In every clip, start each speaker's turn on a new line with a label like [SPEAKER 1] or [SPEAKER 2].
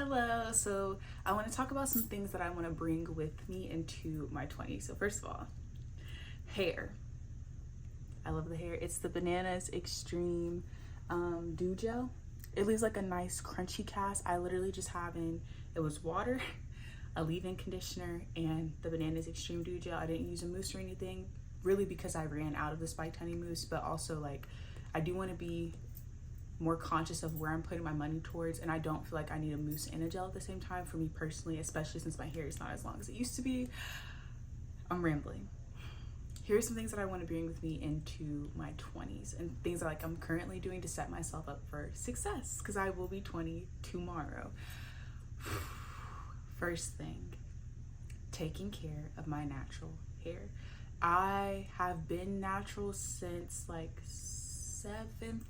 [SPEAKER 1] Hello. So I want to talk about some things that I want to bring with me into my 20s. So first of all, hair. I love the hair. It's the Bananas Extreme Dew Gel. It leaves like a nice crunchy cast. I literally just have it was water, a leave-in conditioner, and the Bananas Extreme Dew Gel. I didn't use a mousse or anything, really because I ran out of the Spiked Honey mousse, but also like I do want to be more conscious of where I'm putting my money towards, and I don't feel like I need a mousse and a gel at the same time for me personally, especially since my hair is not as long as it used to be. I'm rambling. Here's some things that I want to bring with me into my 20s and things that I'm currently doing to set myself up for success, because I will be 20 tomorrow. First thing, taking care of my natural hair. I have been natural since like 7th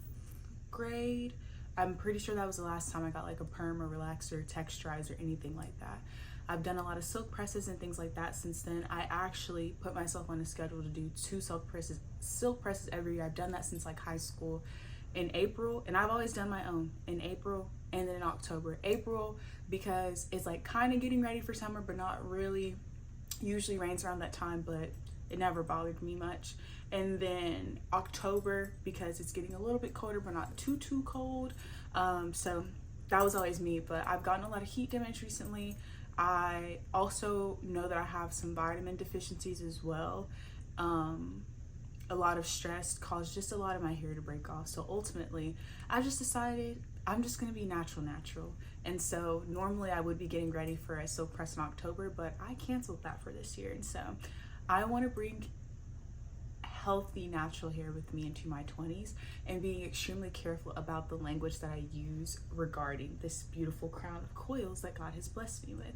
[SPEAKER 1] grade. I'm pretty sure that was the last time I got like a perm or relaxer, texturizer, anything like that. I've done a lot of silk presses and things like that since then. I actually put myself on a schedule to do 2 silk presses every year. I've done that since like high school in April, and I've always done my own in April and then in October. April because it's like kind of getting ready for summer, but not really. Usually rains around that time, but it never bothered me much. And then October because it's getting a little bit colder, but not too cold. So that was always me, but I've gotten a lot of heat damage recently. I also know that I have some vitamin deficiencies as well. A lot of stress caused just a lot of my hair to break off. So ultimately, I just decided I'm just gonna be natural. And so normally I would be getting ready for a silk press in October, but I canceled that for this year. And so I wanna bring healthy natural hair with me into my 20s and being extremely careful about the language that I use regarding this beautiful crown of coils that God has blessed me with.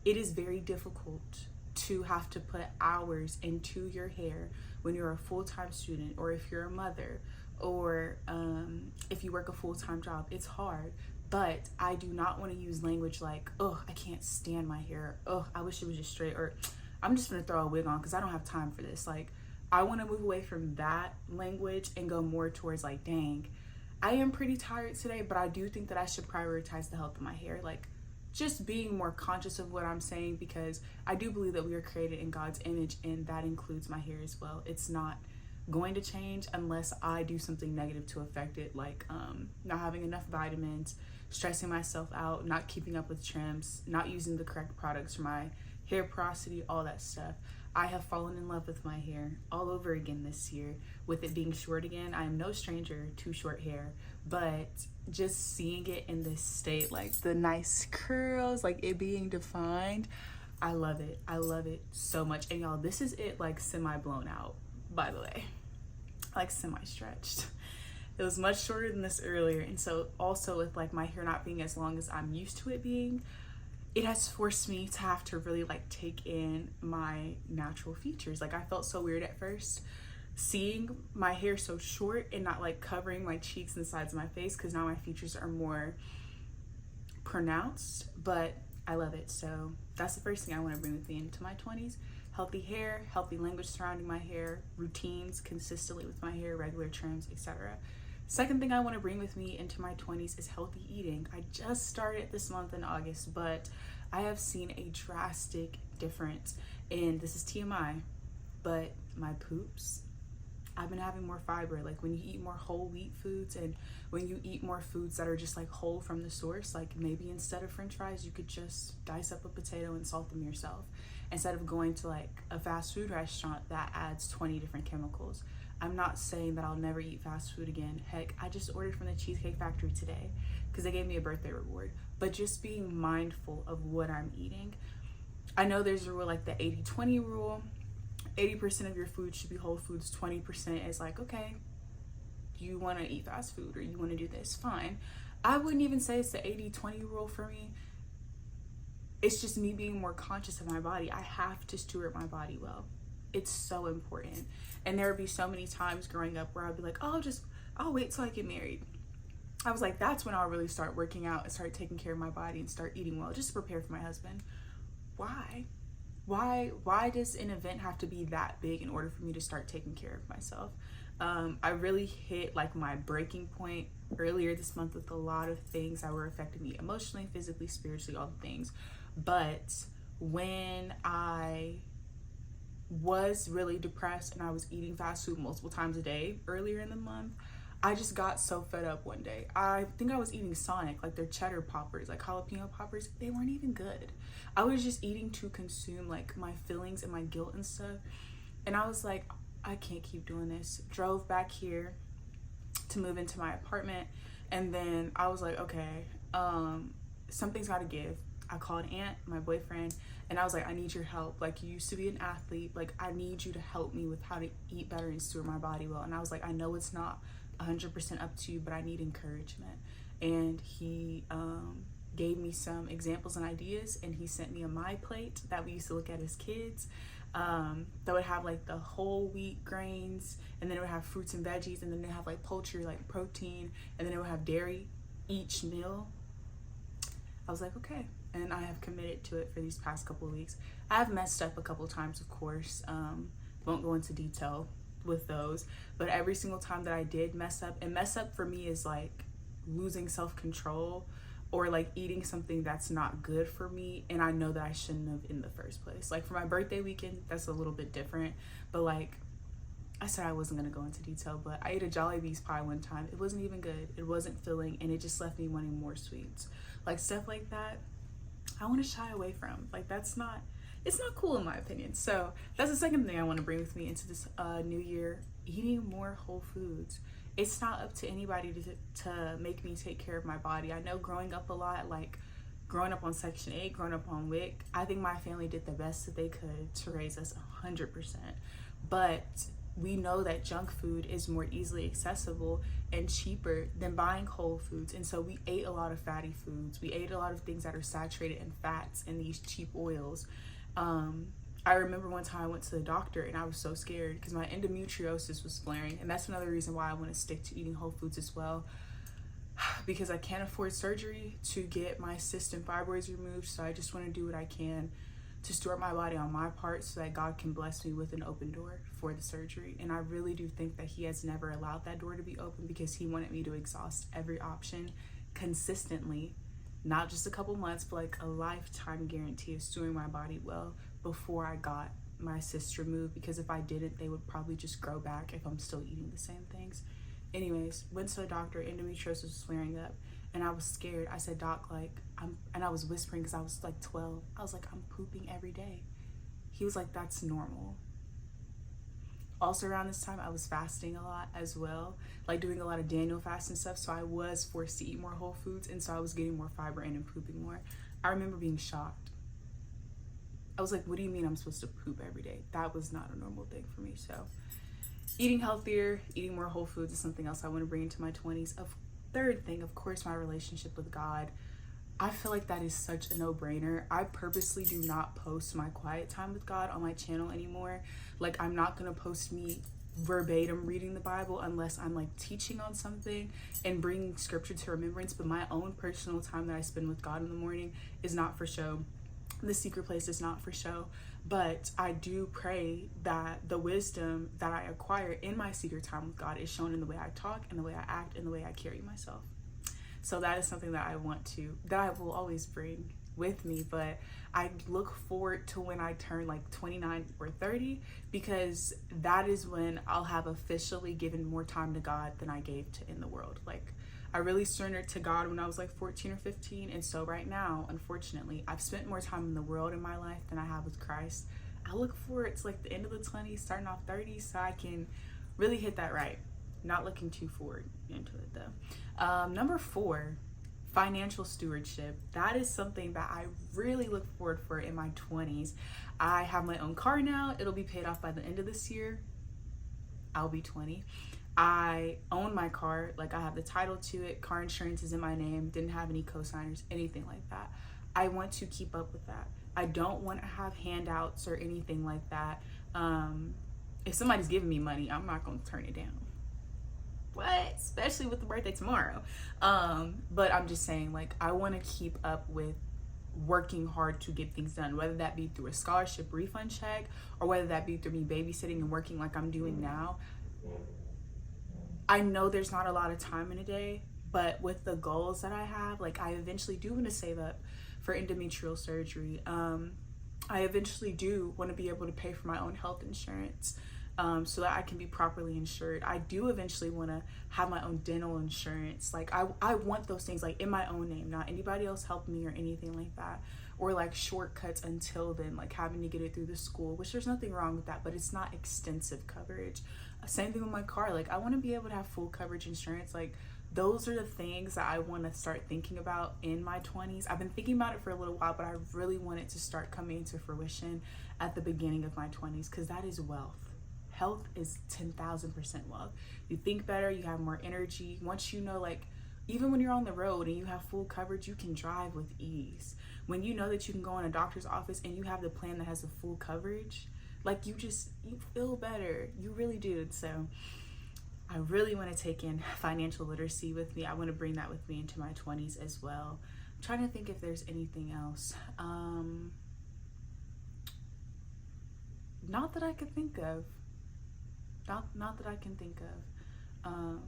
[SPEAKER 1] It is very difficult to have to put hours into your hair when you're a full-time student, or if you're a mother, or if you work a full-time job. It's hard, but I do not want to use language like, oh, I can't stand my hair, oh, I wish it was just straight, or I'm just gonna throw a wig on because I don't have time for this. Like, I want to move away from that language and go more towards like, dang, I am pretty tired today, but I do think that I should prioritize the health of my hair. Like, just being more conscious of what I'm saying, because I do believe that we are created in God's image, and that includes my hair as well. It's not going to change unless I do something negative to affect it, like not having enough vitamins, stressing myself out, not keeping up with trims, not using the correct products for my hair porosity, all that stuff. I have fallen in love with my hair all over again this year, with it being short again. I am no stranger to short hair, but just seeing it in this state, like the nice curls, like it being defined, I love it. I love it so much. And y'all, this is it like semi blown out, by the way, like semi stretched. It was much shorter than this earlier. And so also with like my hair not being as long as I'm used to it being, it has forced me to have to really like take in my natural features. Like, I felt so weird at first seeing my hair so short and not like covering my cheeks and the sides of my face, because now my features are more pronounced, but I love it. So that's the first thing I want to bring with me into my 20s. Healthy hair, healthy language surrounding my hair, routines consistently with my hair, regular trims, etc. Second thing I want to bring with me into my 20s is healthy eating. I just started this month in August, but I have seen a drastic difference in, this is TMI, but my poops. I've been having more fiber. Like, when you eat more whole wheat foods, and when you eat more foods that are just like whole from the source, like maybe instead of french fries, you could just dice up a potato and salt them yourself, instead of going to like a fast food restaurant that adds 20 different chemicals. I'm not saying that I'll never eat fast food again. Heck, I just ordered from the Cheesecake Factory today because they gave me a birthday reward. But just being mindful of what I'm eating. I know there's a rule like the 80-20 rule. 80% of your food should be whole foods. 20% is like, okay, you want to eat fast food or you want to do this, fine. I wouldn't even say it's the 80-20 rule for me. It's just me being more conscious of my body. I have to steward my body well. It's so important. And there would be so many times growing up where I'd be like, oh, I'll wait till I get married. I was like, that's when I'll really start working out and start taking care of my body and start eating well, just to prepare for my husband. Why? why does an event have to be that big in order for me to start taking care of myself? I really hit like my breaking point earlier this month with a lot of things that were affecting me emotionally, physically, spiritually, all the things. But when I was really depressed and I was eating fast food multiple times a day earlier in the month, I just got so fed up one day. I think I was eating Sonic, like their cheddar poppers, like jalapeno poppers. They weren't even good. I was just eating to consume like my feelings and my guilt and stuff. And I was like, I can't keep doing this. Drove back here to move into my apartment. And then I was like, okay, something's got to give. I called Aunt, my boyfriend, and I was like, I need your help. Like, you used to be an athlete. Like, I need you to help me with how to eat better and steward my body well. And I was like, I know it's not 100% up to you, but I need encouragement. And he gave me some examples and ideas, and he sent me a My Plate that we used to look at as kids. That would have like the whole wheat grains, and then it would have fruits and veggies, and then it would have like poultry, like protein, and then it would have dairy each meal. I was like, okay. And I have committed to it for these past couple of weeks. I have messed up a couple of times, of course. Won't go into detail with those, but every single time that I did mess up, and mess up for me is like losing self-control or like eating something that's not good for me, and I know that I shouldn't have in the first place. Like for my birthday weekend, that's a little bit different, but like I said, I wasn't gonna go into detail, but I ate a Jollibee's pie one time. It wasn't even good. It wasn't filling, and it just left me wanting more sweets. Like stuff like that, I want to shy away from. Like it's not cool in my opinion. So that's the second thing I want to bring with me into this new year: eating more whole foods. It's not up to anybody to make me take care of my body. I know growing up a lot, like growing up on Section 8, growing up on WIC, I think my family did the best that they could to raise us 100%. But we know that junk food is more easily accessible and cheaper than buying whole foods. And so we ate a lot of fatty foods. We ate a lot of things that are saturated in fats and these cheap oils. I remember one time I went to the doctor and I was so scared because my endometriosis was flaring. And that's another reason why I want to stick to eating whole foods as well, because I can't afford surgery to get my cysts and fibroids removed. So I just want to do what I can to store my body on my part so that God can bless me with an open door for the surgery. And I really do think that he has never allowed that door to be open because he wanted me to exhaust every option consistently, not just a couple months, but like a lifetime guarantee of storing my body well before I got my cysts removed, because if I didn't, they would probably just grow back if I'm still eating the same things. Anyways, went to the doctor, endometriosis was flaring up, and I was scared. I said, Doc, like, and I was whispering because I was like 12. I was like, I'm pooping every day. He was like, that's normal. Also around this time, I was fasting a lot as well, like doing a lot of Daniel fast and stuff. So I was forced to eat more whole foods, and so I was getting more fiber in and pooping more. I remember being shocked. I was like, what do you mean I'm supposed to poop every day? That was not a normal thing for me. So eating healthier, eating more whole foods is something else I want to bring into my 20s. A third thing, of course, my relationship with God. I feel like that is such a no-brainer. I purposely do not post my quiet time with God on my channel anymore. Like, I'm not gonna post me verbatim reading the Bible unless I'm like teaching on something and bringing scripture to remembrance. But my own personal time that I spend with God in the morning is not for show. The secret place is not for show. But I do pray that the wisdom that I acquire in my secret time with God is shown in the way I talk and the way I act and the way I carry myself. So that is something that I will always bring with me, but I look forward to when I turn like 29 or 30, because that is when I'll have officially given more time to God than I gave to in the world. Like, I really surrendered to God when I was like 14 or 15, and so right now, unfortunately, I've spent more time in the world in my life than I have with Christ. I look forward to like the end of the 20s, starting off 30, so I can really hit that right. Not looking too forward into it though. Number 4, financial stewardship. That is something that I really look forward for in my 20s. I have my own car now. It'll be paid off by the end of this year. I'll be 20. I own my car, like I have the title to it, car insurance is in my name, didn't have any co-signers, anything like that. I want to keep up with that. I don't want to have handouts or anything like that. If somebody's giving me money, I'm not going to turn it down. What? Especially with the birthday tomorrow. But I'm just saying, like, I want to keep up with working hard to get things done, whether that be through a scholarship refund check or whether that be through me babysitting and working like I'm doing now. I know there's not a lot of time in a day, but with the goals that I have, like I eventually do want to save up for endometrial surgery. I eventually do want to be able to pay for my own health insurance, so that I can be properly insured. I do eventually want to have my own dental insurance. Like I want those things like in my own name, not anybody else help me or anything like that, or like shortcuts until then, like having to get it through the school, which there's nothing wrong with that, but it's not extensive coverage. Same thing with my car. Like I want to be able to have full coverage insurance. Like those are the things that I want to start thinking about in my 20s. I've been thinking about it for a little while, but I really want it to start coming into fruition at the beginning of my 20s, because that is wealth. Health is 10,000% wealth. You think better, you have more energy. Once you know, like, even when you're on the road and you have full coverage, you can drive with ease. When you know that you can go in a doctor's office and you have the plan that has the full coverage, like you feel better. You really do. So I really want to take in financial literacy with me. I want to bring that with me into my 20s as well. I'm trying to think if there's anything else. Not that I could think of. Not that I can think of.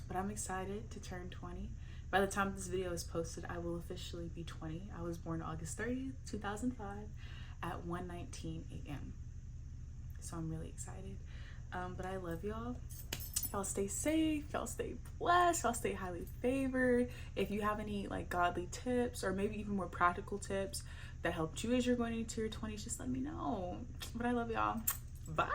[SPEAKER 1] But I'm excited to turn 20. By the time this video is posted, I will officially be 20. I was born August 30th, 2005 at 1:19 a.m. So I'm really excited. But I love y'all. Y'all stay safe, y'all stay blessed, y'all stay highly favored. If you have any like godly tips or maybe even more practical tips that helped you as you're going into your 20s, just let me know. But I love y'all. Bye.